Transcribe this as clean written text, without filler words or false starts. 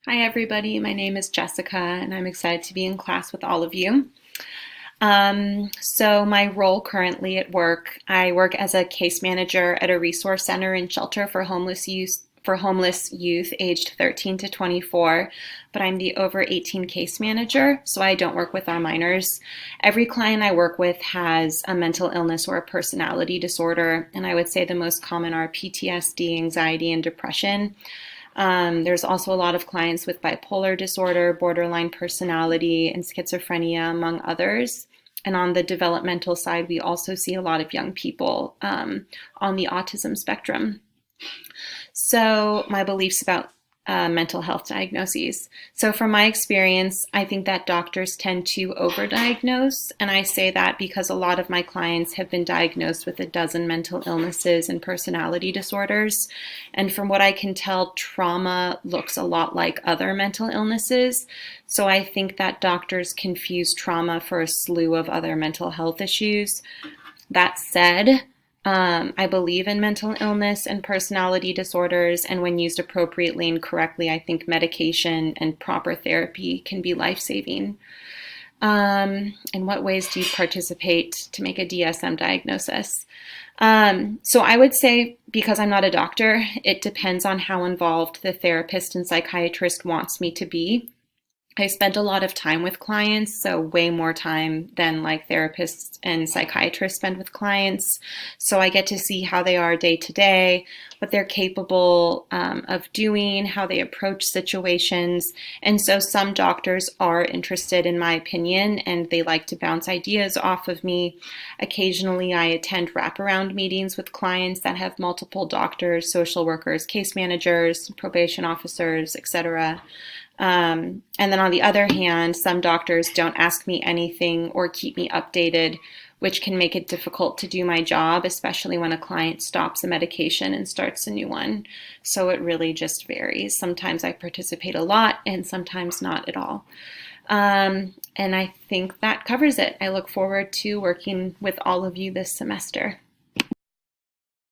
Hi, everybody. My name is Jessica, and I'm excited to be in class with all of you. So my role currently at work, I work as a case manager at a resource center and shelter for homeless youth aged 13 to 24, but I'm the over 18 case manager, so I don't work with our minors. Every client I work with has a mental illness or a personality disorder, and I would say the most common are PTSD, anxiety, and depression. There's also a lot of clients with bipolar disorder, borderline personality, and schizophrenia, among others. And on the developmental side, we also see a lot of young people on the autism spectrum. So, my beliefs about mental health diagnoses. So, from my experience, I think that doctors tend to overdiagnose. And I say that because a lot of my clients have been diagnosed with a dozen mental illnesses and personality disorders. And from what I can tell, trauma looks a lot like other mental illnesses. So, I think that doctors confuse trauma for a slew of other mental health issues. That said, I believe in mental illness and personality disorders, and when used appropriately and correctly, I think medication and proper therapy can be life saving. In what ways do you participate to make a DSM diagnosis? So I would say, because I'm not a doctor, it depends on how involved the therapist and psychiatrist wants me to be. I spend a lot of time with clients, so way more time than like therapists and psychiatrists spend with clients. So I get to see how they are day to day, what they're capable of doing, how they approach situations. And so some doctors are interested in my opinion and they like to bounce ideas off of me. Occasionally, I attend wraparound meetings with clients that have multiple doctors, social workers, case managers, probation officers, etc. And then on the other hand, some doctors don't ask me anything or keep me updated, which can make it difficult to do my job, especially when a client stops a medication and starts a new one. So it really just varies. Sometimes I participate a lot and sometimes not at all. And I think that covers it. I look forward to working with all of you this semester.